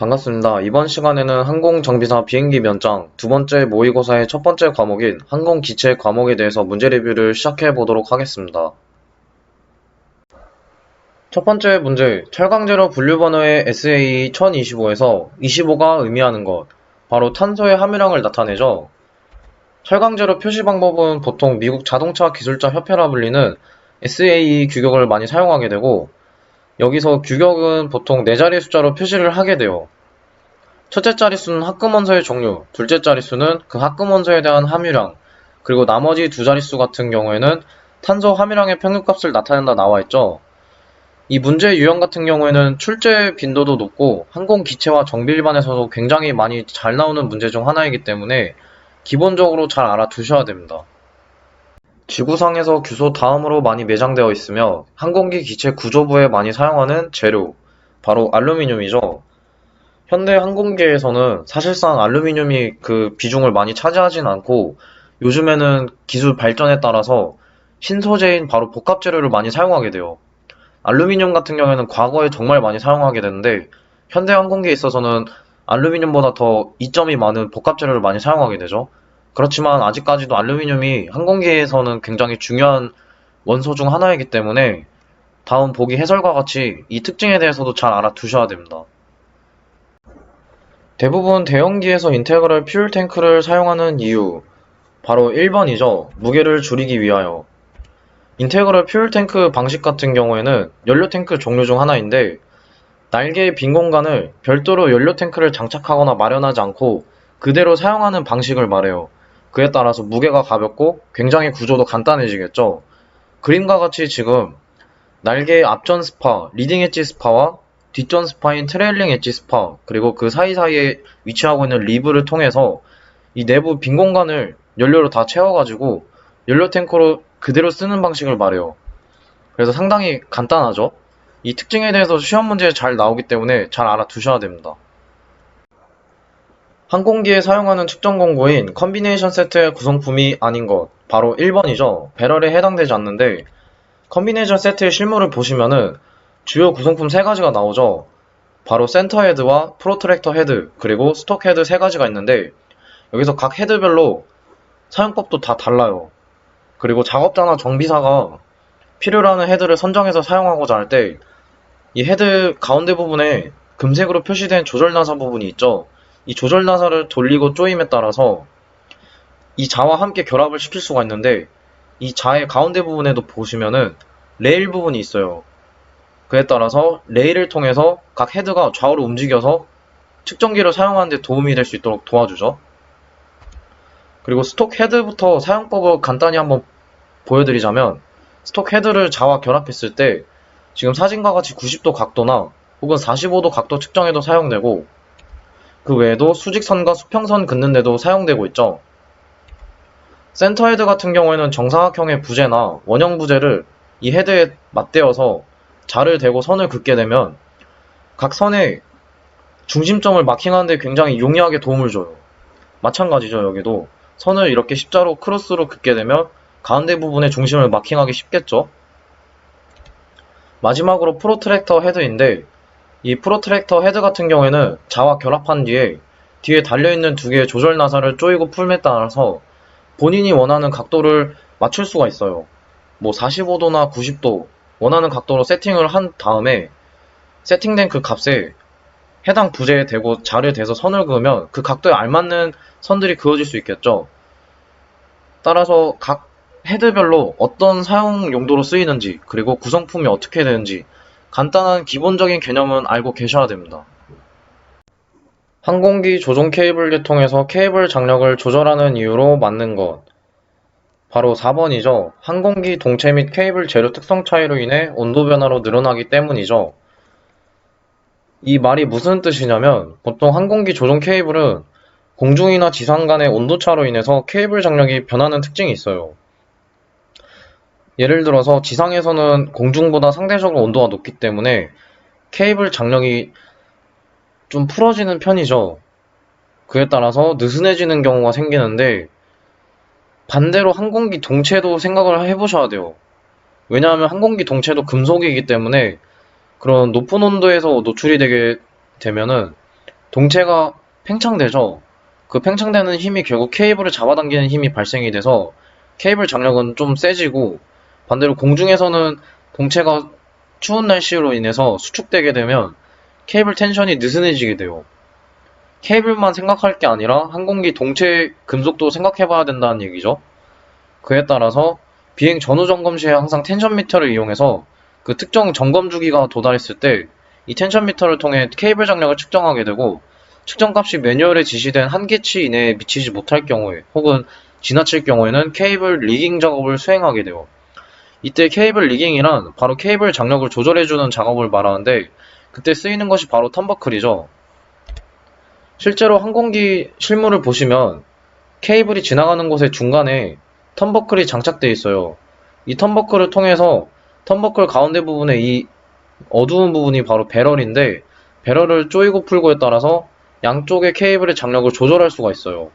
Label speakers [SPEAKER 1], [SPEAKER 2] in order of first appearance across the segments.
[SPEAKER 1] 반갑습니다. 이번 시간에는 항공정비사 비행기 면장 두 번째 모의고사의 첫 번째 과목인 항공기체 과목에 대해서 문제 리뷰를 시작해 보도록 하겠습니다. 첫 번째 문제, 철강제로 분류번호의 SA 1025에서 25가 의미하는 것, 바로 탄소의 함유량을 나타내죠. 철강제로 표시 방법은 보통 미국 자동차 기술자 협회라 불리는 SAE 규격을 많이 사용하게 되고, 여기서 규격은 보통 4자리 숫자로 표시를 하게 돼요. 첫째 자릿수는 합금원소의 종류, 둘째 자릿수는 그 합금원소에 대한 함유량, 그리고 나머지 두 자릿수 같은 경우에는 탄소 함유량의 평균값을 나타낸다 나와있죠. 이 문제 유형 같은 경우에는 출제 빈도도 높고 항공기체와 정비일반에서도 굉장히 많이 잘 나오는 문제 중 하나이기 때문에 기본적으로 잘 알아두셔야 됩니다. 지구상에서 규소 다음으로 많이 매장되어 있으며 항공기 기체 구조부에 많이 사용하는 재료, 바로 알루미늄이죠. 현대 항공계에서는 사실상 알루미늄이 그 비중을 많이 차지하진 않고 요즘에는 기술 발전에 따라서 신소재인 바로 복합재료를 많이 사용하게 돼요. 알루미늄 같은 경우에는 과거에 정말 많이 사용하게 되는데 현대 항공기에 있어서는 알루미늄보다 더 이점이 많은 복합재료를 많이 사용하게 되죠. 그렇지만 아직까지도 알루미늄이 항공기에서는 굉장히 중요한 원소 중 하나이기 때문에 다음 보기 해설과 같이 이 특징에 대해서도 잘 알아두셔야 됩니다. 대부분 대형기에서 인테그럴 퓨얼 탱크를 사용하는 이유, 바로 1번이죠. 무게를 줄이기 위하여. 인테그럴 퓨얼 탱크 방식 같은 경우에는 연료 탱크 종류 중 하나인데 날개의 빈 공간을 별도로 연료 탱크를 장착하거나 마련하지 않고 그대로 사용하는 방식을 말해요. 그에 따라서 무게가 가볍고 굉장히 구조도 간단해지겠죠. 그림과 같이 지금 날개의 앞전 스파, 리딩 엣지 스파와 뒷전 스파인 트레일링 엣지 스파, 그리고 그 사이사이에 위치하고 있는 리브를 통해서 이 내부 빈 공간을 연료로 다 채워가지고 연료 탱크로 그대로 쓰는 방식을 말해요. 그래서 상당히 간단하죠. 이 특징에 대해서 시험 문제에 잘 나오기 때문에 잘 알아두셔야 됩니다. 항공기에 사용하는 측정 공구인 컨비네이션 세트의 구성품이 아닌 것, 바로 1번이죠. 배럴에 해당되지 않는데 컨비네이션 세트의 실물을 보시면은 주요 구성품 3가지가 나오죠. 바로 센터 헤드와 프로트랙터 헤드, 그리고 스톡 헤드 3가지가 있는데 여기서 각 헤드별로 사용법도 다 달라요. 그리고 작업자나 정비사가 필요로 하는 헤드를 선정해서 사용하고자 할 때 이 헤드 가운데 부분에 금색으로 표시된 조절 나사 부분이 있죠. 이 조절 나사를 돌리고 조임에 따라서 이 자와 함께 결합을 시킬 수가 있는데 이 자의 가운데 부분에도 보시면은 레일 부분이 있어요. 그에 따라서 레일을 통해서 각 헤드가 좌우로 움직여서 측정기를 사용하는 데 도움이 될 수 있도록 도와주죠. 그리고 스톡 헤드부터 사용법을 간단히 한번 보여드리자면 스톡 헤드를 자와 결합했을 때 지금 사진과 같이 90도 각도나 혹은 45도 각도 측정에도 사용되고 그 외에도 수직선과 수평선 긋는 데도 사용되고 있죠. 센터 헤드 같은 경우에는 정사각형의 부재나 원형 부재를 이 헤드에 맞대어서 자를 대고 선을 긋게 되면 각 선의 중심점을 마킹하는 데 굉장히 용이하게 도움을 줘요. 마찬가지죠. 여기도 선을 이렇게 십자로 크로스로 긋게 되면 가운데 부분의 중심을 마킹하기 쉽겠죠. 마지막으로 프로트랙터 헤드인데 이 프로트랙터 헤드 같은 경우에는 자와 결합한 뒤에 달려있는 두 개의 조절 나사를 조이고 풀에 따라서 본인이 원하는 각도를 맞출 수가 있어요. 뭐 45도나 90도 원하는 각도로 세팅을 한 다음에 세팅된 그 값에 해당 부재에 대고 자를 대서 선을 그으면 그 각도에 알맞는 선들이 그어질 수 있겠죠. 따라서 각 헤드별로 어떤 사용 용도로 쓰이는지 그리고 구성품이 어떻게 되는지 간단한 기본적인 개념은 알고 계셔야 됩니다. 항공기 조종 케이블 계통에서 케이블 장력을 조절하는 이유로 맞는 것, 바로 4번이죠. 항공기 동체 및 케이블 재료 특성 차이로 인해 온도 변화로 늘어나기 때문이죠. 이 말이 무슨 뜻이냐면 보통 항공기 조종 케이블은 공중이나 지상 간의 온도차로 인해서 케이블 장력이 변하는 특징이 있어요. 예를 들어서 지상에서는 공중보다 상대적으로 온도가 높기 때문에 케이블 장력이 좀 풀어지는 편이죠. 그에 따라서 느슨해지는 경우가 생기는데 반대로 항공기 동체도 생각을 해보셔야 돼요. 왜냐하면 항공기 동체도 금속이기 때문에 그런 높은 온도에서 노출이 되게 되면은 동체가 팽창되죠. 그 팽창되는 힘이 결국 케이블을 잡아당기는 힘이 발생이 돼서 케이블 장력은 좀 세지고, 반대로 공중에서는 동체가 추운 날씨로 인해서 수축되게 되면 케이블 텐션이 느슨해지게 돼요. 케이블만 생각할 게 아니라 항공기 동체 금속도 생각해봐야 된다는 얘기죠. 그에 따라서 비행 전후 점검 시에 항상 텐션 미터를 이용해서 그 특정 점검 주기가 도달했을 때 이 텐션 미터를 통해 케이블 장력을 측정하게 되고, 측정값이 매뉴얼에 지시된 한계치 이내에 미치지 못할 경우에 혹은 지나칠 경우에는 케이블 리깅 작업을 수행하게 돼요. 이때 케이블 리깅이란 바로 케이블 장력을 조절해주는 작업을 말하는데, 그때 쓰이는 것이 바로 턴버클이죠. 실제로 항공기 실물을 보시면 케이블이 지나가는 곳의 중간에 턴버클이 장착되어 있어요. 이 턴버클을 통해서 턴버클 가운데 부분에 이 어두운 부분이 바로 배럴인데, 배럴을 조이고 풀고에 따라서 양쪽의 케이블의 장력을 조절할 수가 있어요.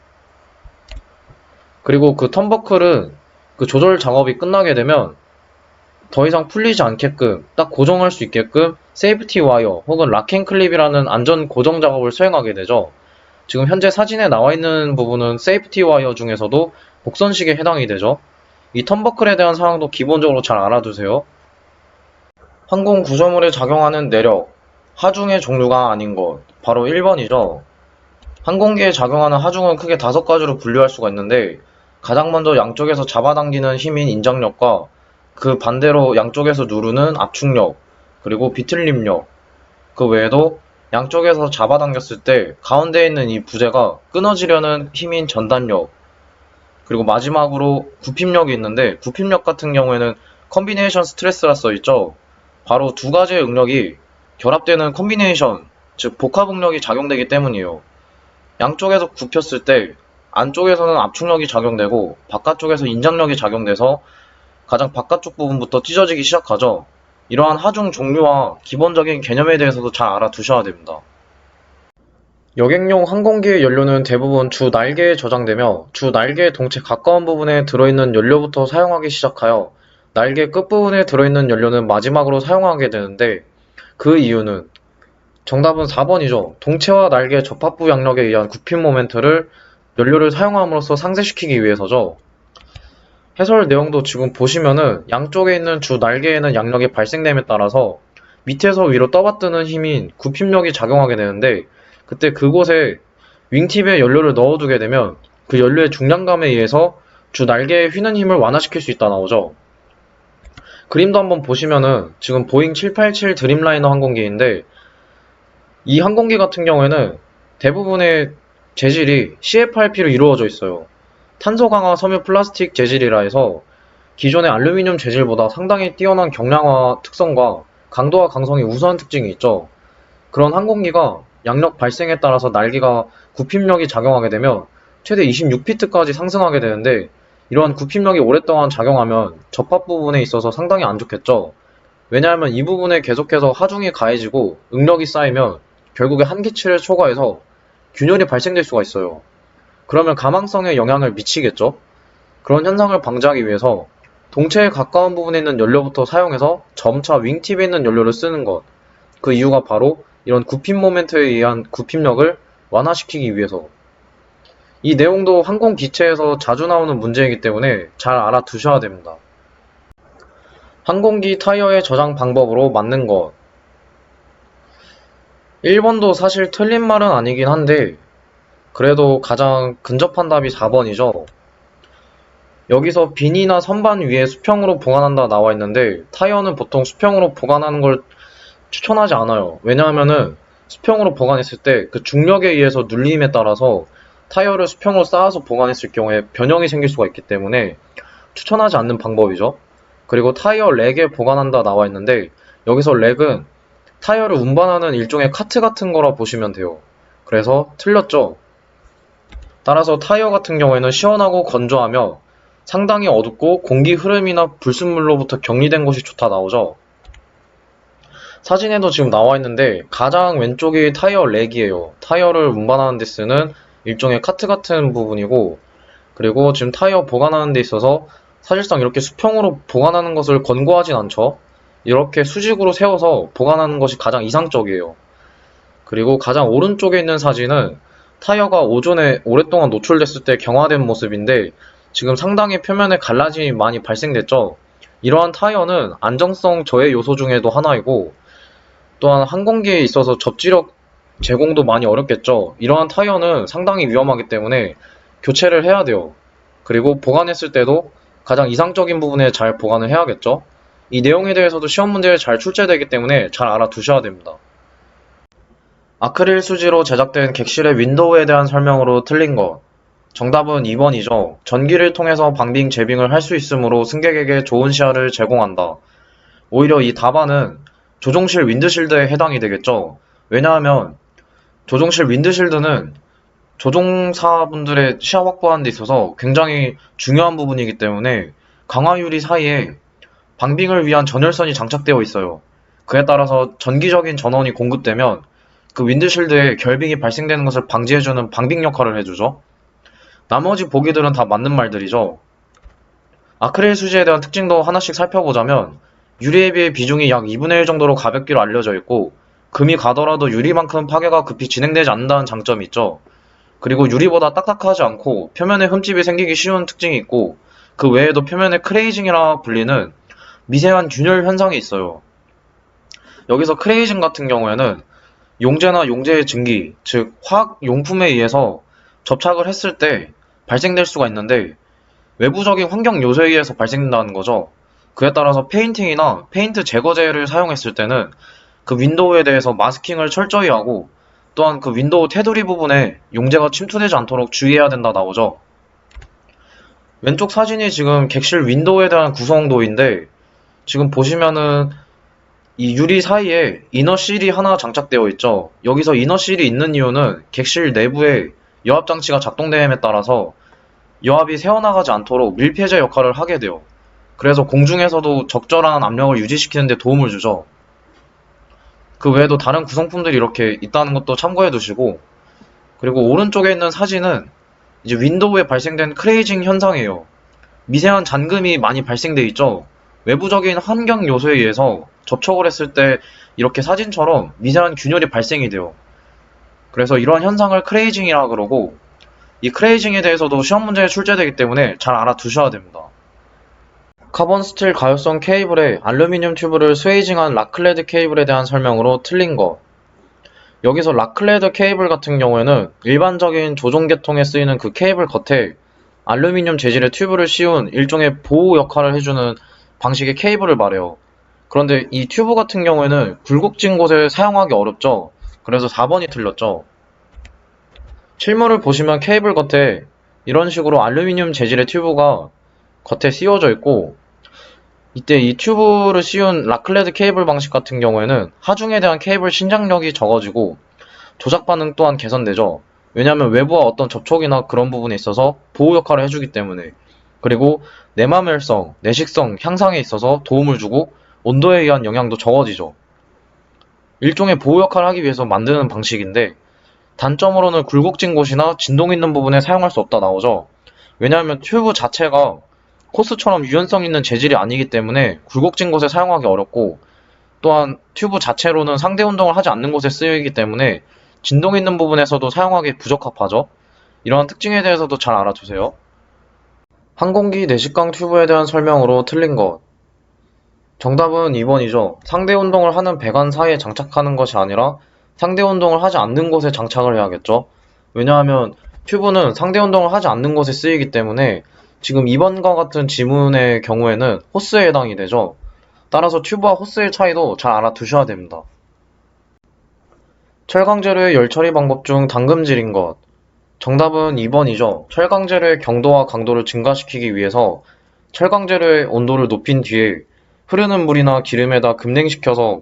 [SPEAKER 1] 그리고 그 턴버클은 그 조절 작업이 끝나게 되면 더 이상 풀리지 않게끔 딱 고정할 수 있게끔 세이프티 와이어 혹은 락앤클립이라는 안전 고정 작업을 수행하게 되죠. 지금 현재 사진에 나와 있는 부분은 세이프티 와이어 중에서도 곡선식에 해당이 되죠. 이 턴버클에 대한 사항도 기본적으로 잘 알아두세요. 항공 구조물에 작용하는 내력, 하중의 종류가 아닌 것, 바로 1번이죠. 항공기에 작용하는 하중은 크게 5가지로 분류할 수가 있는데, 가장 먼저 양쪽에서 잡아당기는 힘인 인장력과 그 반대로 양쪽에서 누르는 압축력, 그리고 비틀림력, 그 외에도 양쪽에서 잡아당겼을 때 가운데에 있는 이 부재가 끊어지려는 힘인 전단력, 그리고 마지막으로 굽힘력이 있는데, 굽힘력 같은 경우에는 컨비네이션 스트레스라 써있죠. 바로 두 가지의 응력이 결합되는 컨비네이션, 즉 복합응력이 작용되기 때문이에요. 양쪽에서 굽혔을 때 안쪽에서는 압축력이 작용되고 바깥쪽에서 인장력이 작용돼서 가장 바깥쪽 부분부터 찢어지기 시작하죠. 이러한 하중 종류와 기본적인 개념에 대해서도 잘 알아두셔야 됩니다. 여객용 항공기의 연료는 대부분 주 날개에 저장되며 주 날개의 동체 가까운 부분에 들어있는 연료부터 사용하기 시작하여 날개 끝부분에 들어있는 연료는 마지막으로 사용하게 되는데, 그 이유는 정답은 4번이죠. 동체와 날개 접합부 양력에 의한 굽힘 모멘트를 연료를 사용함으로써 상쇄시키기 위해서죠. 해설 내용도 지금 보시면은 양쪽에 있는 주 날개에는 양력이 발생됨에 따라서 밑에서 위로 떠받드는 힘인 굽힘력이 작용하게 되는데, 그때 그곳에 윙팁에 연료를 넣어두게 되면 그 연료의 중량감에 의해서 주 날개에 휘는 힘을 완화시킬 수 있다 나오죠. 그림도 한번 보시면은 지금 보잉 787 드림라이너 항공기인데, 이 항공기 같은 경우에는 대부분의 재질이 CFRP로 이루어져 있어요. 탄소 강화 섬유 플라스틱 재질이라 해서 기존의 알루미늄 재질보다 상당히 뛰어난 경량화 특성과 강도와 강성이 우수한 특징이 있죠. 그런 항공기가 양력 발생에 따라서 날개가 굽힘력이 작용하게 되면 최대 26피트까지 상승하게 되는데, 이러한 굽힘력이 오랫동안 작용하면 접합 부분에 있어서 상당히 안 좋겠죠. 왜냐하면 이 부분에 계속해서 하중이 가해지고 응력이 쌓이면 결국에 한계치를 초과해서 균열이 발생될 수가 있어요. 그러면 가망성에 영향을 미치겠죠. 그런 현상을 방지하기 위해서 동체에 가까운 부분에 있는 연료부터 사용해서 점차 윙팁에 있는 연료를 쓰는 것, 그 이유가 바로 이런 굽힘 모멘트에 의한 굽힘력을 완화시키기 위해서. 이 내용도 항공 기체에서 자주 나오는 문제이기 때문에 잘 알아두셔야 됩니다. 항공기 타이어의 저장 방법으로 맞는 것. 1번도 사실 틀린 말은 아니긴 한데 그래도 가장 근접한 답이 4번이죠. 여기서 비니나 선반 위에 수평으로 보관한다 나와 있는데, 타이어는 보통 수평으로 보관하는 걸 추천하지 않아요. 왜냐하면은 수평으로 보관했을 때 그 중력에 의해서 눌림에 따라서 타이어를 수평으로 쌓아서 보관했을 경우에 변형이 생길 수가 있기 때문에 추천하지 않는 방법이죠. 그리고 타이어 렉에 보관한다 나와 있는데, 여기서 렉은 타이어를 운반하는 일종의 카트 같은 거라 보시면 돼요. 그래서 틀렸죠. 따라서 타이어 같은 경우에는 시원하고 건조하며 상당히 어둡고 공기 흐름이나 불순물로부터 격리된 곳이 좋다 나오죠. 사진에도 지금 나와 있는데 가장 왼쪽이 타이어 렉이에요. 타이어를 운반하는 데 쓰는 일종의 카트 같은 부분이고, 그리고 지금 타이어 보관하는 데 있어서 사실상 이렇게 수평으로 보관하는 것을 권고하진 않죠. 이렇게 수직으로 세워서 보관하는 것이 가장 이상적이에요. 그리고 가장 오른쪽에 있는 사진은 타이어가 오존에 오랫동안 노출됐을 때 경화된 모습인데 지금 상당히 표면에 갈라짐이 많이 발생됐죠. 이러한 타이어는 안정성 저해 요소 중에도 하나이고 또한 항공기에 있어서 접지력 제공도 많이 어렵겠죠. 이러한 타이어는 상당히 위험하기 때문에 교체를 해야 돼요. 그리고 보관했을 때도 가장 이상적인 부분에 잘 보관을 해야겠죠. 이 내용에 대해서도 시험 문제에 잘 출제되기 때문에 잘 알아두셔야 됩니다. 아크릴 수지로 제작된 객실의 윈도우에 대한 설명으로 틀린 것. 정답은 2번이죠. 전기를 통해서 방빙, 제빙을 할 수 있으므로 승객에게 좋은 시야를 제공한다. 오히려 이 답안은 조종실 윈드실드에 해당이 되겠죠. 왜냐하면 조종실 윈드실드는 조종사분들의 시야 확보하는 데 있어서 굉장히 중요한 부분이기 때문에 강화 유리 사이에 방빙을 위한 전열선이 장착되어 있어요. 그에 따라서 전기적인 전원이 공급되면 그 윈드실드에 결빙이 발생되는 것을 방지해주는 방빙 역할을 해주죠. 나머지 보기들은 다 맞는 말들이죠. 아크릴 수지에 대한 특징도 하나씩 살펴보자면 유리에 비해 비중이 약 2분의 1 정도로 가볍기로 알려져 있고 금이 가더라도 유리만큼 파괴가 급히 진행되지 않는다는 장점이 있죠. 그리고 유리보다 딱딱하지 않고 표면에 흠집이 생기기 쉬운 특징이 있고 그 외에도 표면에 크레이징이라 불리는 미세한 균열 현상이 있어요. 여기서 크레이징 같은 경우에는 용재나 용재의 증기, 즉 화학 용품에 의해서 접착을 했을 때 발생될 수가 있는데 외부적인 환경 요소에 의해서 발생된다는 거죠. 그에 따라서 페인팅이나 페인트 제거제를 사용했을 때는 그 윈도우에 대해서 마스킹을 철저히 하고 또한 그 윈도우 테두리 부분에 용재가 침투되지 않도록 주의해야 된다 나오죠. 왼쪽 사진이 지금 객실 윈도우에 대한 구성도인데 지금 보시면은 이 유리 사이에 이너실이 하나 장착되어 있죠. 여기서 이너실이 있는 이유는 객실 내부에 여합 장치가 작동됨에 따라서 여합이 새어나가지 않도록 밀폐제 역할을 하게 돼요. 그래서 공중에서도 적절한 압력을 유지시키는 데 도움을 주죠. 그 외에도 다른 구성품들이 이렇게 있다는 것도 참고해 두시고, 그리고 오른쪽에 있는 사진은 이제 윈도우에 발생된 크레이징 현상이에요. 미세한 잔금이 많이 발생돼 있죠. 외부적인 환경 요소에 의해서 접촉을 했을 때 이렇게 사진처럼 미세한 균열이 발생이 돼요. 그래서 이러한 현상을 크레이징이라 그러고 이 크레이징에 대해서도 시험 문제에 출제되기 때문에 잘 알아두셔야 됩니다. 카본 스틸 가용성 케이블에 알루미늄 튜브를 스웨이징한 락클레드 케이블에 대한 설명으로 틀린 것. 여기서 락클레드 케이블 같은 경우에는 일반적인 조종 계통에 쓰이는 그 케이블 겉에 알루미늄 재질의 튜브를 씌운 일종의 보호 역할을 해주는 방식의 케이블을 말해요. 그런데 이 튜브 같은 경우에는 굴곡진 곳에 사용하기 어렵죠. 그래서 4번이 틀렸죠. 실물을 보시면 케이블 겉에 이런 식으로 알루미늄 재질의 튜브가 겉에 씌워져 있고 이때 이 튜브를 씌운 락클레드 케이블 방식 같은 경우에는 하중에 대한 케이블 신장력이 적어지고 조작 반응 또한 개선되죠. 왜냐하면 외부와 어떤 접촉이나 그런 부분에 있어서 보호 역할을 해주기 때문에. 그리고 내마멸성, 내식성 향상에 있어서 도움을 주고 온도에 의한 영향도 적어지죠. 일종의 보호 역할을 하기 위해서 만드는 방식인데 단점으로는 굴곡진 곳이나 진동 있는 부분에 사용할 수 없다 나오죠. 왜냐하면 튜브 자체가 코스처럼 유연성 있는 재질이 아니기 때문에 굴곡진 곳에 사용하기 어렵고 또한 튜브 자체로는 상대 운동을 하지 않는 곳에 쓰이기 때문에 진동 있는 부분에서도 사용하기 부적합하죠. 이러한 특징에 대해서도 잘 알아두세요. 항공기 내식강 튜브에 대한 설명으로 틀린 것. 정답은 2번이죠. 상대 운동을 하는 배관 사이에 장착하는 것이 아니라 상대 운동을 하지 않는 곳에 장착을 해야겠죠. 왜냐하면 튜브는 상대 운동을 하지 않는 곳에 쓰이기 때문에 지금 2번과 같은 지문의 경우에는 호스에 해당이 되죠. 따라서 튜브와 호스의 차이도 잘 알아두셔야 됩니다. 철강재료의 열처리 방법 중 담금질인 것. 정답은 2번이죠. 철강재료의 경도와 강도를 증가시키기 위해서 철강재료의 온도를 높인 뒤에 흐르는 물이나 기름에다 급냉시켜서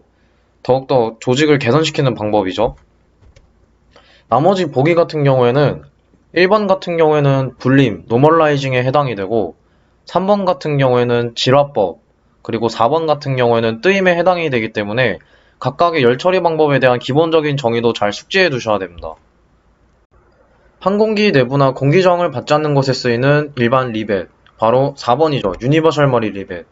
[SPEAKER 1] 더욱더 조직을 개선시키는 방법이죠. 나머지 보기 같은 경우에는 1번 같은 경우에는 불림, 노멀라이징에 해당이 되고 3번 같은 경우에는 질화법, 그리고 4번 같은 경우에는 뜨임에 해당이 되기 때문에 각각의 열처리 방법에 대한 기본적인 정의도 잘 숙지해 두셔야 됩니다. 항공기 내부나 공기 저항을 받지 않는 곳에 쓰이는 일반 리벳, 바로 4번이죠. 유니버설 머리 리벳.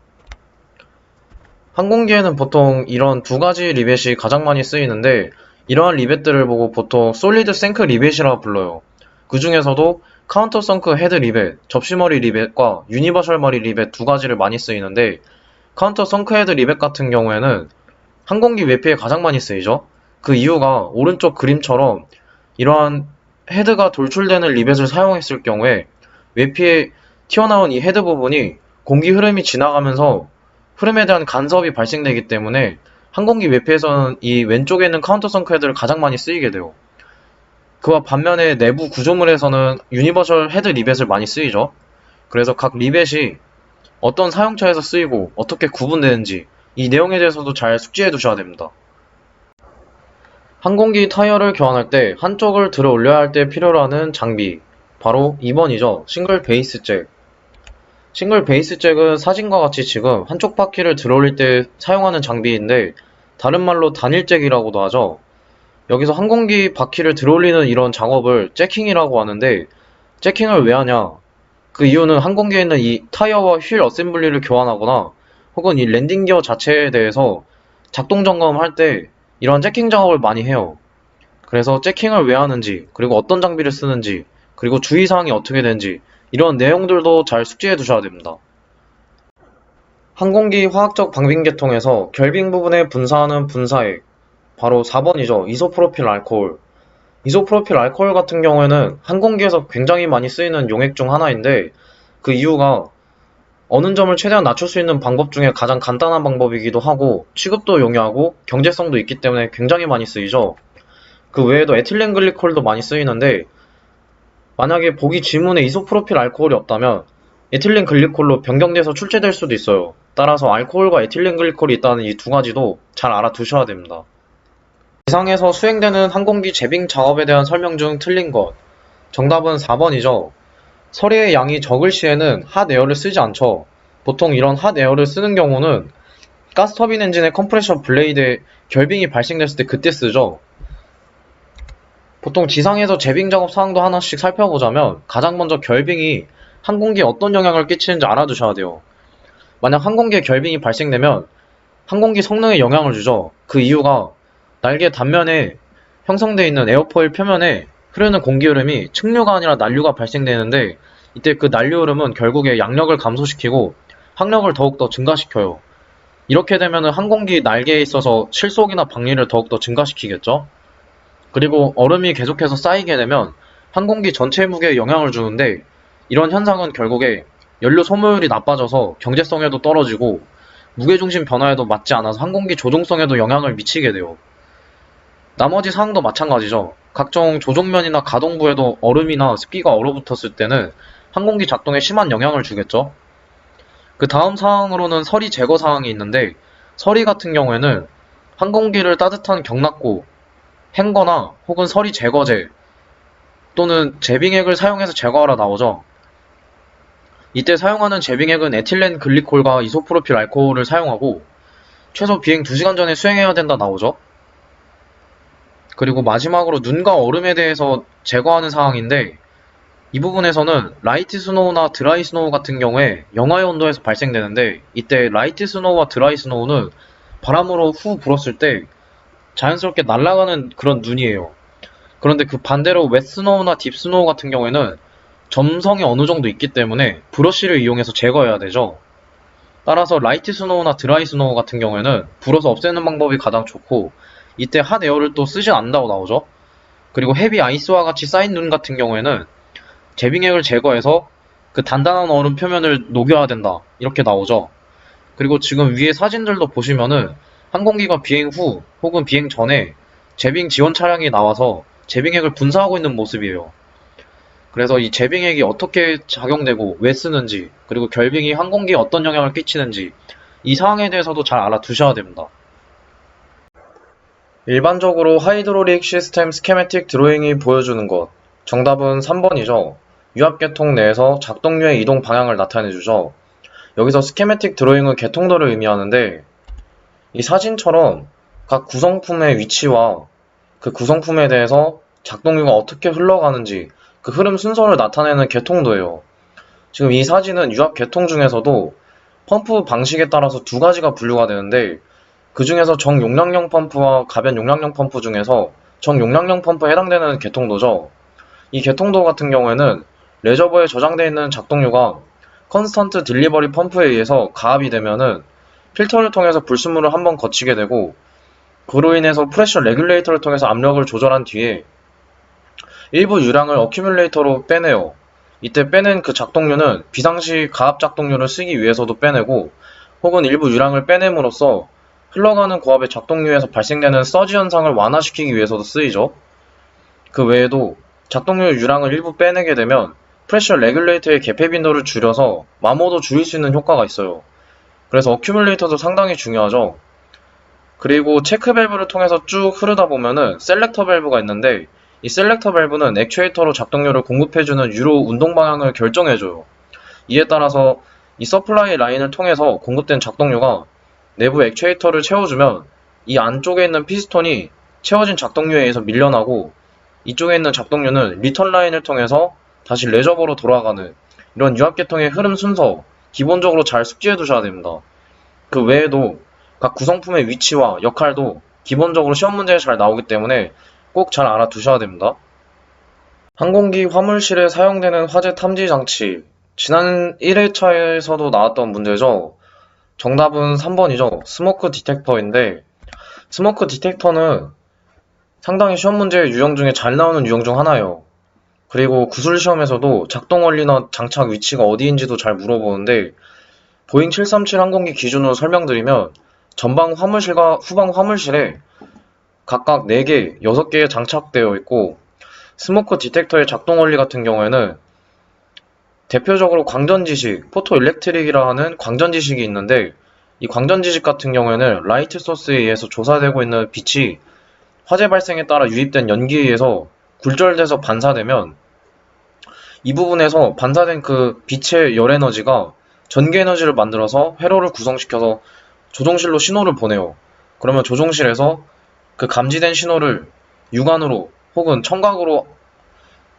[SPEAKER 1] 항공기에는 보통 이런 두 가지 리벳이 가장 많이 쓰이는데 이러한 리벳들을 보고 보통 솔리드 생크 리벳이라 불러요. 그 중에서도 카운터 성크 헤드 리벳, 접시머리 리벳과 유니버셜 머리 리벳 두 가지를 많이 쓰이는데, 카운터 성크 헤드 리벳 같은 경우에는 항공기 외피에 가장 많이 쓰이죠. 그 이유가 오른쪽 그림처럼 이러한 헤드가 돌출되는 리벳을 사용했을 경우에 외피에 튀어나온 이 헤드 부분이 공기 흐름이 지나가면서 흐름에 대한 간섭이 발생되기 때문에 항공기 외피에서는 이 왼쪽에 있는 카운터 성크 헤드를 가장 많이 쓰이게 돼요. 그와 반면에 내부 구조물에서는 유니버셜 헤드 리벳을 많이 쓰이죠. 그래서 각 리벳이 어떤 사용처에서 쓰이고 어떻게 구분되는지 이 내용에 대해서도 잘 숙지해 두셔야 됩니다. 항공기 타이어를 교환할 때 한쪽을 들어 올려야 할 때 필요로 하는 장비, 바로 2번이죠. 싱글 베이스 잭. 싱글 베이스 잭은 사진과 같이 지금 한쪽 바퀴를 들어 올릴 때 사용하는 장비인데, 다른 말로 단일 잭이라고도 하죠. 여기서 항공기 바퀴를 들어 올리는 이런 작업을 잭킹이라고 하는데, 잭킹을 왜 하냐? 그 이유는 항공기에 있는 이 타이어와 휠 어셈블리를 교환하거나 혹은 이 랜딩 기어 자체에 대해서 작동 점검할 때 이런 잭킹 작업을 많이 해요. 그래서 잭킹을 왜 하는지, 그리고 어떤 장비를 쓰는지, 그리고 주의사항이 어떻게 되는지 이런 내용들도 잘 숙지해 두셔야 됩니다. 항공기 화학적 방빙 계통에서 결빙 부분에 분사하는 분사액, 바로 4번이죠. 이소프로필 알코올. 이소프로필 알코올 같은 경우에는 항공기에서 굉장히 많이 쓰이는 용액 중 하나인데, 그 이유가 어느 점을 최대한 낮출 수 있는 방법 중에 가장 간단한 방법이기도 하고 취급도 용이하고 경제성도 있기 때문에 굉장히 많이 쓰이죠. 그 외에도 에틸렌 글리콜도 많이 쓰이는데, 만약에 보기 지문에 이소프로필 알코올이 없다면 에틸렌 글리콜로 변경돼서 출제될 수도 있어요. 따라서 알코올과 에틸렌 글리콜이 있다는 이 두 가지도 잘 알아두셔야 됩니다. 이상에서 수행되는 항공기 제빙 작업에 대한 설명 중 틀린 것. 정답은 4번이죠. 서리의 양이 적을 시에는 핫에어를 쓰지 않죠. 보통 이런 핫에어를 쓰는 경우는 가스터빈 엔진의 컴프레셔 블레이드에 결빙이 발생됐을 때 그때 쓰죠. 보통 지상에서 제빙 작업 사항도 하나씩 살펴보자면 가장 먼저 결빙이 항공기에 어떤 영향을 끼치는지 알아두셔야 돼요. 만약 항공기에 결빙이 발생되면 항공기 성능에 영향을 주죠. 그 이유가 날개 단면에 형성되어 있는 에어포일 표면에 흐르는 공기 흐름이 측류가 아니라 난류가 발생되는데, 이때 그 난류 흐름은 결국에 양력을 감소시키고 항력을 더욱더 증가시켜요. 이렇게 되면 항공기 날개에 있어서 실속이나 방리를 더욱더 증가시키겠죠. 그리고 얼음이 계속해서 쌓이게 되면 항공기 전체 무게에 영향을 주는데, 이런 현상은 결국에 연료 소모율이 나빠져서 경제성에도 떨어지고 무게중심 변화에도 맞지 않아서 항공기 조종성에도 영향을 미치게 돼요. 나머지 사항도 마찬가지죠. 각종 조종면이나 가동부에도 얼음이나 습기가 얼어붙었을 때는 항공기 작동에 심한 영향을 주겠죠. 그 다음 사항으로는 서리 제거 사항이 있는데, 서리 같은 경우에는 항공기를 따뜻한 경납고, 행거나 혹은 서리 제거제 또는 제빙액을 사용해서 제거하러 나오죠. 이때 사용하는 제빙액은 에틸렌 글리콜과 이소프로필 알코올을 사용하고 최소 비행 2시간 전에 수행해야 된다 나오죠. 그리고 마지막으로 눈과 얼음에 대해서 제거하는 사항인데, 이 부분에서는 라이트 스노우나 드라이 스노우 같은 경우에 영하의 온도에서 발생되는데, 이때 라이트 스노우와 드라이 스노우는 바람으로 후 불었을 때 자연스럽게 날아가는 그런 눈이에요. 그런데 그 반대로 웻 스노우나 딥 스노우 같은 경우에는 점성이 어느 정도 있기 때문에 브러쉬를 이용해서 제거해야 되죠. 따라서 라이트 스노우나 드라이 스노우 같은 경우에는 불어서 없애는 방법이 가장 좋고, 이때 핫에어를 또 쓰지 않는다고 나오죠. 그리고 헤비 아이스와 같이 쌓인 눈 같은 경우에는 제빙액을 제거해서 그 단단한 얼음 표면을 녹여야 된다 이렇게 나오죠. 그리고 지금 위에 사진들도 보시면은 항공기가 비행 후 혹은 비행 전에 제빙 지원 차량이 나와서 제빙액을 분사하고 있는 모습이에요. 그래서 이 제빙액이 어떻게 작용되고 왜 쓰는지, 그리고 결빙이 항공기에 어떤 영향을 끼치는지 이 사항에 대해서도 잘 알아두셔야 됩니다. 일반적으로 하이드롤릭 시스템 스케매틱 드로잉이 보여주는 것. 정답은 3번이죠. 유압계통 내에서 작동류의 이동 방향을 나타내주죠. 여기서 스케매틱 드로잉은 계통도를 의미하는데, 이 사진처럼 각 구성품의 위치와 그 구성품에 대해서 작동류가 어떻게 흘러가는지 그 흐름 순서를 나타내는 계통도예요. 지금 이 사진은 유압 계통 중에서도 펌프 방식에 따라서 두 가지가 분류가 되는데, 그 중에서 정용량형 펌프와 가변 용량형 펌프 중에서 정용량형 펌프에 해당되는 개통도죠. 이 개통도 같은 경우에는 레저버에 저장되어 있는 작동류가 컨스턴트 딜리버리 펌프에 의해서 가압이 되면은 필터를 통해서 불순물을 한번 거치게 되고, 그로 인해서 프레셔 레귤레이터를 통해서 압력을 조절한 뒤에 일부 유량을 어큐뮬레이터로 빼내요. 이때 빼낸 그 작동류는 비상시 가압 작동류를 쓰기 위해서도 빼내고, 혹은 일부 유량을 빼냄으로써 흘러가는 고압의 작동류에서 발생되는 서지 현상을 완화시키기 위해서도 쓰이죠. 그 외에도 작동류 유량을 일부 빼내게 되면 프레셔 레귤레이터의 개폐 빈도를 줄여서 마모도 줄일 수 있는 효과가 있어요. 그래서 어큐뮬레이터도 상당히 중요하죠. 그리고 체크 밸브를 통해서 쭉 흐르다 보면은 셀렉터 밸브가 있는데, 이 셀렉터 밸브는 액추에이터로 작동료를 공급해주는 유로 운동 방향을 결정해줘요. 이에 따라서 이 서플라이 라인을 통해서 공급된 작동료가 내부 액추에이터를 채워주면 이 안쪽에 있는 피스톤이 채워진 작동료에 의해서 밀려나고, 이쪽에 있는 작동료는 리턴 라인을 통해서 다시 레저버로 돌아가는 이런 유압계통의 흐름 순서 기본적으로 잘 숙지해 두셔야 됩니다. 그 외에도 각 구성품의 위치와 역할도 기본적으로 시험 문제에 잘 나오기 때문에 꼭 잘 알아두셔야 됩니다. 항공기 화물실에 사용되는 화재 탐지 장치. 지난 1회차에서도 나왔던 문제죠. 정답은 3번이죠. 스모크 디텍터인데, 스모크 디텍터는 상당히 시험 문제 유형 중에 잘 나오는 유형 중 하나예요. 그리고 구술 시험에서도 작동 원리나 장착 위치가 어디인지도 잘 물어보는데, 보잉 737 항공기 기준으로 설명드리면 전방 화물실과 후방 화물실에 각각 4개, 6개에 장착되어 있고, 스모크 디텍터의 작동 원리 같은 경우에는 대표적으로 광전지식, 포토일렉트릭이라 하는 광전지식이 있는데, 이 광전지식 같은 경우에는 라이트 소스에 의해서 조사되고 있는 빛이 화재 발생에 따라 유입된 연기에 의해서 굴절돼서 반사되면, 이 부분에서 반사된 그 빛의 열 에너지가 전기 에너지를 만들어서 회로를 구성시켜서 조종실로 신호를 보내요. 그러면 조종실에서 그 감지된 신호를 육안으로 혹은 청각으로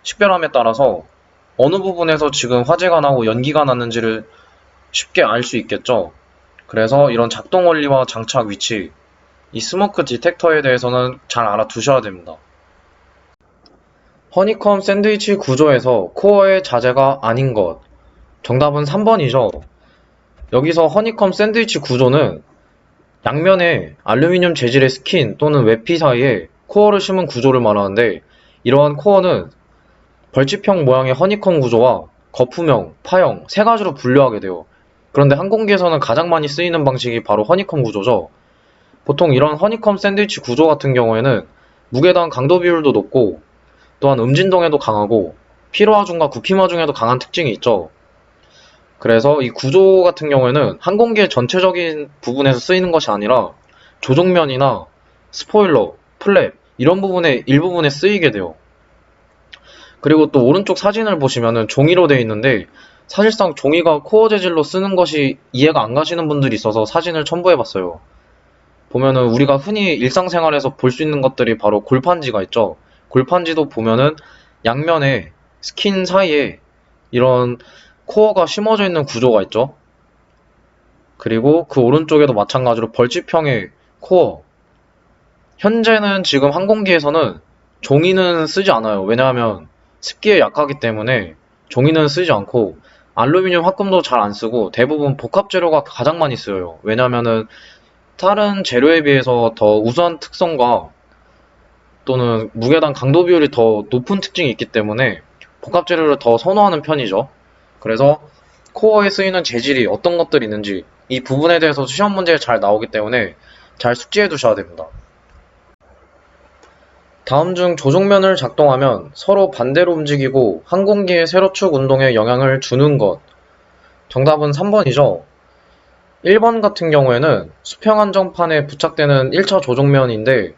[SPEAKER 1] 식별함에 따라서 어느 부분에서 지금 화재가 나고 연기가 났는지를 쉽게 알 수 있겠죠. 그래서 이런 작동 원리와 장착 위치, 이 스모크 디텍터에 대해서는 잘 알아두셔야 됩니다. 허니컴 샌드위치 구조에서 코어의 자재가 아닌 것. 정답은 3번이죠. 여기서 허니컴 샌드위치 구조는 양면에 알루미늄 재질의 스킨 또는 외피 사이에 코어를 심은 구조를 말하는데, 이러한 코어는 벌집형 모양의 허니컴 구조와 거품형, 파형 세 가지로 분류하게 돼요. 그런데 항공기에서는 가장 많이 쓰이는 방식이 바로 허니컴 구조죠. 보통 이런 허니컴 샌드위치 구조 같은 경우에는 무게당 강도 비율도 높고, 또한 음진동에도 강하고 피로하중과 구피마중에도 강한 특징이 있죠. 그래서 이 구조 같은 경우에는 항공기의 전체적인 부분에서 쓰이는 것이 아니라 조종면이나 스포일러, 플랩 이런 부분의 일부분에 쓰이게 돼요. 그리고 또 오른쪽 사진을 보시면은 종이로 되어 있는데, 사실상 종이가 코어 재질로 쓰는 것이 이해가 안 가시는 분들이 있어서 사진을 첨부해봤어요. 보면은 우리가 흔히 일상생활에서 볼 수 있는 것들이 바로 골판지가 있죠. 골판지도 보면은 양면에 스킨 사이에 이런 코어가 심어져 있는 구조가 있죠. 그리고 그 오른쪽에도 마찬가지로 벌집형의 코어. 현재는 지금 항공기에서는 종이는 쓰지 않아요. 왜냐하면 습기에 약하기 때문에 종이는 쓰지 않고, 알루미늄 합금도 잘 안 쓰고 대부분 복합 재료가 가장 많이 쓰여요. 왜냐하면은 다른 재료에 비해서 더 우수한 특성과 또는 무게당 강도 비율이 더 높은 특징이 있기 때문에 복합 재료를 더 선호하는 편이죠. 그래서 코어에 쓰이는 재질이 어떤 것들이 있는지 이 부분에 대해서 시험 문제에 잘 나오기 때문에 잘 숙지해 두셔야 됩니다. 다음 중 조종면을 작동하면 서로 반대로 움직이고 항공기의 세로축 운동에 영향을 주는 것. 정답은 3번이죠. 1번 같은 경우에는 수평 안정판에 부착되는 1차 조종면인데,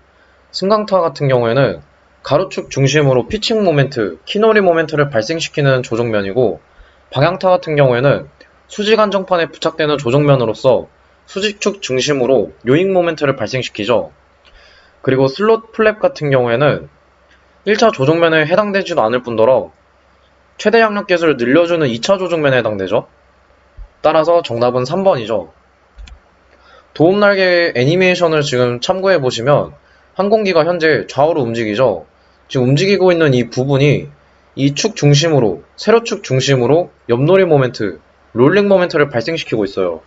[SPEAKER 1] 승강타 같은 경우에는 가로축 중심으로 피칭 모멘트, 키너리 모멘트를 발생시키는 조종면이고, 방향타 같은 경우에는 수직 안정판에 부착되는 조종면으로서 수직축 중심으로 요잉 모멘트를 발생시키죠. 그리고 슬롯 플랩 같은 경우에는 1차 조종면에 해당되지도 않을 뿐더러 최대 양력 계수를 늘려주는 2차 조종면에 해당되죠. 따라서 정답은 3번이죠. 도움날개 애니메이션을 지금 참고해 보시면 항공기가 현재 좌우로 움직이죠. 지금 움직이고 있는 이 부분이 이 축 중심으로, 세로축 중심으로 옆놀이 모멘트, 롤링 모멘트를 발생시키고 있어요.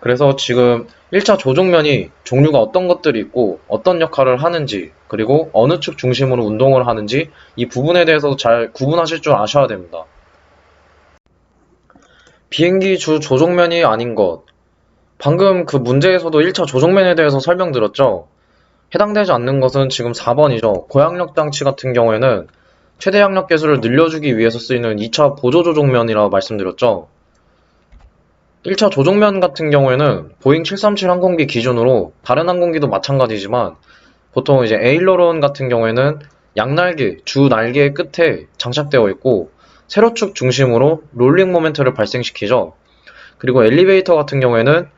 [SPEAKER 1] 그래서 지금 1차 조종면이 종류가 어떤 것들이 있고 어떤 역할을 하는지, 그리고 어느 축 중심으로 운동을 하는지 이 부분에 대해서 잘 구분하실 줄 아셔야 됩니다. 비행기 주 조종면이 아닌 것. 방금 그 문제에서도 1차 조종면에 대해서 설명드렸죠. 해당되지 않는 것은 지금 4번이죠. 고항력 장치 같은 경우에는 최대 항력 계수를 늘려주기 위해서 쓰이는 2차 보조 조종면이라고 말씀드렸죠. 1차 조종면 같은 경우에는 보잉 737 항공기 기준으로 다른 항공기도 마찬가지지만 보통 이제 에일러론 같은 경우에는 양날개, 주 날개의 끝에 장착되어 있고 세로축 중심으로 롤링 모멘트를 발생시키죠. 그리고 엘리베이터 같은 경우에는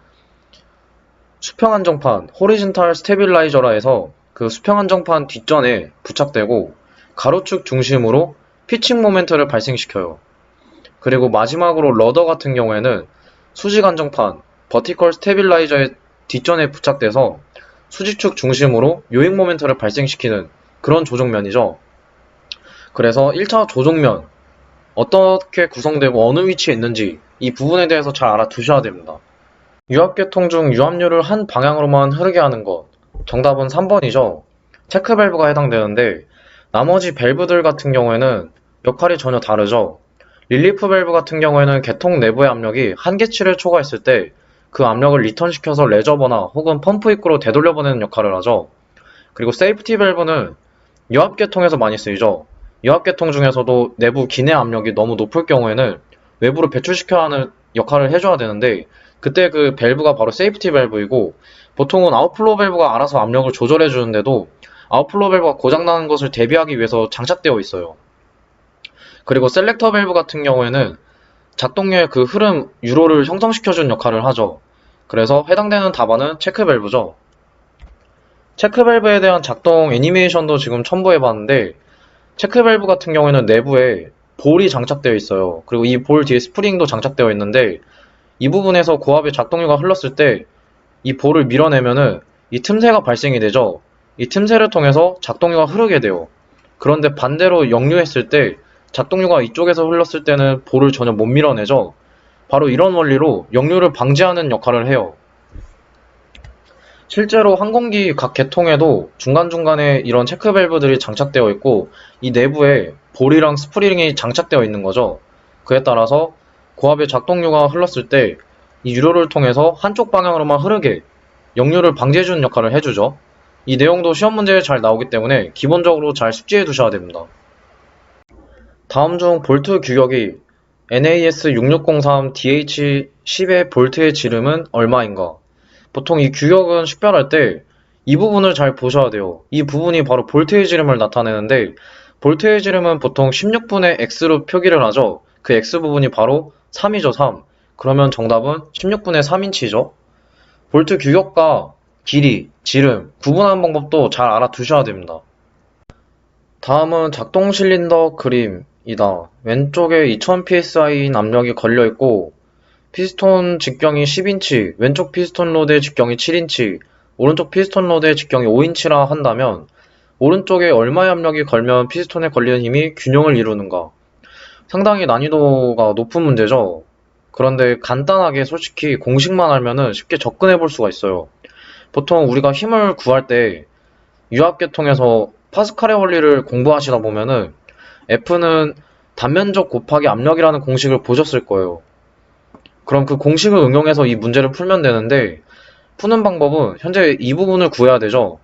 [SPEAKER 1] 수평 안정판, 호리즌탈 스테빌라이저라 해서 그 수평 안정판 뒷전에 부착되고 가로축 중심으로 피칭 모멘트를 발생시켜요. 그리고 마지막으로 러더 같은 경우에는 수직 안정판, 버티컬 스테빌라이저의 뒷전에 부착돼서 수직축 중심으로 요잉 모멘트를 발생시키는 그런 조종면이죠. 그래서 1차 조종면 어떻게 구성되고 어느 위치에 있는지 이 부분에 대해서 잘 알아두셔야 됩니다. 유압계통 중 유압류를 한 방향으로만 흐르게 하는 것. 정답은 3번이죠. 체크 밸브가 해당되는데 나머지 밸브들 같은 경우에는 역할이 전혀 다르죠. 릴리프 밸브 같은 경우에는 개통 내부의 압력이 한계치를 초과했을 때 그 압력을 리턴시켜서 레저버나 혹은 펌프 입구로 되돌려보내는 역할을 하죠. 그리고 세이프티 밸브는 유압계통에서 많이 쓰이죠. 유압계통 중에서도 내부 기내 압력이 너무 높을 경우에는 외부로 배출시켜야 하는 역할을 해줘야 되는데 그때 그 밸브가 바로 세이프티 밸브이고 보통은 아웃플로우 밸브가 알아서 압력을 조절해 주는데도 아웃플로우 밸브가 고장나는 것을 대비하기 위해서 장착되어 있어요. 그리고 셀렉터 밸브 같은 경우에는 작동류의 그 흐름 유로를 형성시켜주는 역할을 하죠. 그래서 해당되는 답안은 체크 밸브죠. 체크 밸브에 대한 작동 애니메이션도 지금 첨부해봤는데 체크 밸브 같은 경우에는 내부에 볼이 장착되어 있어요. 그리고 이 볼 뒤에 스프링도 장착되어 있는데 이 부분에서 고압의 작동류가 흘렀을 때 이 볼을 밀어내면은 이 틈새가 발생이 되죠. 이 틈새를 통해서 작동류가 흐르게 돼요. 그런데 반대로 역류했을 때 작동류가 이쪽에서 흘렀을 때는 볼을 전혀 못 밀어내죠. 바로 이런 원리로 역류를 방지하는 역할을 해요. 실제로 항공기 각 계통에도 중간중간에 이런 체크 밸브들이 장착되어 있고 이 내부에 볼이랑 스프링이 장착되어 있는 거죠. 그에 따라서 고압의 작동류가 흘렀을 때 이 유로를 통해서 한쪽 방향으로만 흐르게 역류를 방지해주는 역할을 해주죠. 이 내용도 시험 문제에 잘 나오기 때문에 기본적으로 잘 숙지해 두셔야 됩니다. 다음 중 볼트 규격이 NAS 6603 DH10의 볼트의 지름은 얼마인가? 보통 이 규격은 식별할 때 이 부분을 잘 보셔야 돼요. 이 부분이 바로 볼트의 지름을 나타내는데 볼트의 지름은 보통 16분의 x로 표기를 하죠. 그 x 부분이 바로 3이죠, 3. 그러면 정답은 16분의 3인치죠. 볼트 규격과 길이, 지름, 구분하는 방법도 잘 알아두셔야 됩니다. 다음은 작동 실린더 그림이다. 왼쪽에 2000psi인 압력이 걸려있고 피스톤 직경이 10인치, 왼쪽 피스톤 로드의 직경이 7인치, 오른쪽 피스톤 로드의 직경이 5인치라 한다면 오른쪽에 얼마의 압력이 걸면 피스톤에 걸리는 힘이 균형을 이루는가? 상당히 난이도가 높은 문제죠. 그런데 간단하게 솔직히 공식만 알면은 쉽게 접근해 볼 수가 있어요. 보통 우리가 힘을 구할 때 유압계통에서 파스칼의 원리를 공부하시다 보면은 F는 단면적 곱하기 압력이라는 공식을 보셨을 거예요. 그럼 그 공식을 응용해서 이 문제를 풀면 되는데 푸는 방법은 현재 이 부분을 구해야 되죠.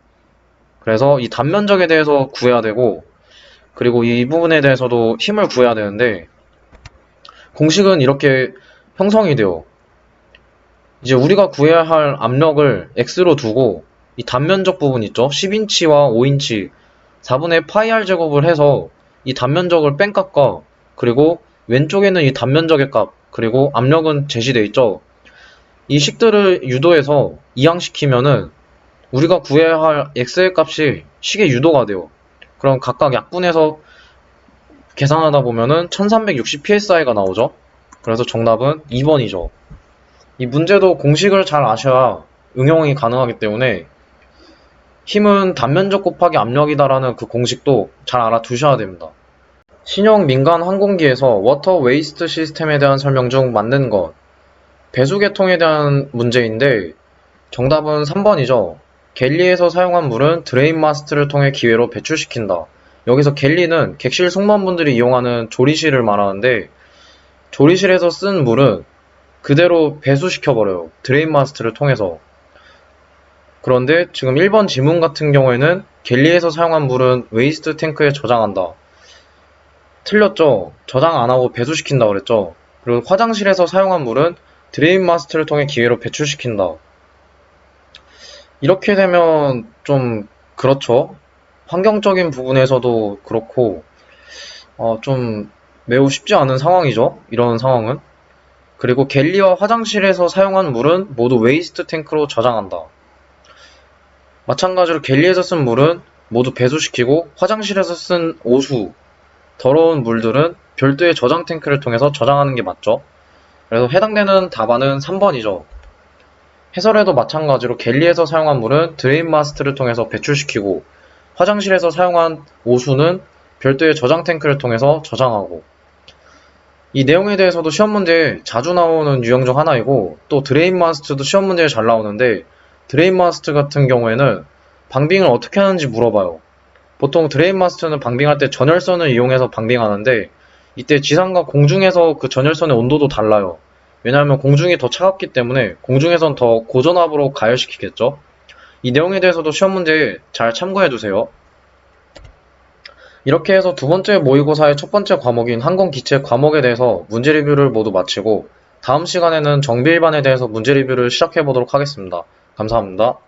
[SPEAKER 1] 그래서 이 단면적에 대해서 구해야 되고 그리고 이 부분에 대해서도 힘을 구해야 되는데 공식은 이렇게 형성이 돼요. 이제 우리가 구해야 할 압력을 x로 두고 이 단면적 부분 있죠? 10인치와 5인치 4분의 파이 r 제곱을 해서 이 단면적을 뺀 값과 그리고 왼쪽에는 이 단면적의 값 그리고 압력은 제시되어 있죠. 이 식들을 유도해서 이항시키면은 우리가 구해야 할 x의 값이 식의 유도가 돼요. 그럼 각각 약분해서 계산하다 보면은 1360psi가 나오죠. 그래서 정답은 2번이죠. 이 문제도 공식을 잘 아셔야 응용이 가능하기 때문에 힘은 단면적 곱하기 압력이다라는 그 공식도 잘 알아두셔야 됩니다. 신형 민간 항공기에서 워터 웨이스트 시스템에 대한 설명 중 맞는 것. 배수 계통에 대한 문제인데 정답은 3번이죠. 갤리에서 사용한 물은 드레인 마스트를 통해 기회로 배출시킨다. 여기서 갤리는 객실 승무원분들이 이용하는 조리실을 말하는데 조리실에서 쓴 물은 그대로 배수시켜버려요. 드레인 마스트를 통해서. 그런데 지금 1번 지문 같은 경우에는 갤리에서 사용한 물은 웨이스트 탱크에 저장한다. 틀렸죠? 저장 안 하고 배수시킨다 그랬죠? 그리고 화장실에서 사용한 물은 드레인 마스트를 통해 기회로 배출시킨다. 이렇게 되면 좀 그렇죠? 환경적인 부분에서도 그렇고 좀 매우 쉽지 않은 상황이죠? 이런 상황은. 그리고 갤리와 화장실에서 사용한 물은 모두 웨이스트 탱크로 저장한다. 마찬가지로 갤리에서 쓴 물은 모두 배수시키고 화장실에서 쓴 오수, 더러운 물들은 별도의 저장 탱크를 통해서 저장하는 게 맞죠. 그래서 해당되는 답안은 3번이죠. 해설에도 마찬가지로 갤리에서 사용한 물은 드레인 마스트를 통해서 배출시키고 화장실에서 사용한 오수는 별도의 저장 탱크를 통해서 저장하고 이 내용에 대해서도 시험 문제에 자주 나오는 유형 중 하나이고 또 드레인 마스트도 시험 문제에 잘 나오는데 드레인 마스트 같은 경우에는 방빙을 어떻게 하는지 물어봐요. 보통 드레인 마스트는 방빙할 때 전열선을 이용해서 방빙하는데 이때 지상과 공중에서 그 전열선의 온도도 달라요. 왜냐하면 공중이 더 차갑기 때문에 공중에선 더 고전압으로 가열시키겠죠. 이 내용에 대해서도 시험 문제에 잘 참고해두세요. 이렇게 해서 두 번째 모의고사의 첫 번째 과목인 항공기체 과목에 대해서 문제 리뷰를 모두 마치고 다음 시간에는 정비일반에 대해서 문제 리뷰를 시작해보도록 하겠습니다. 감사합니다.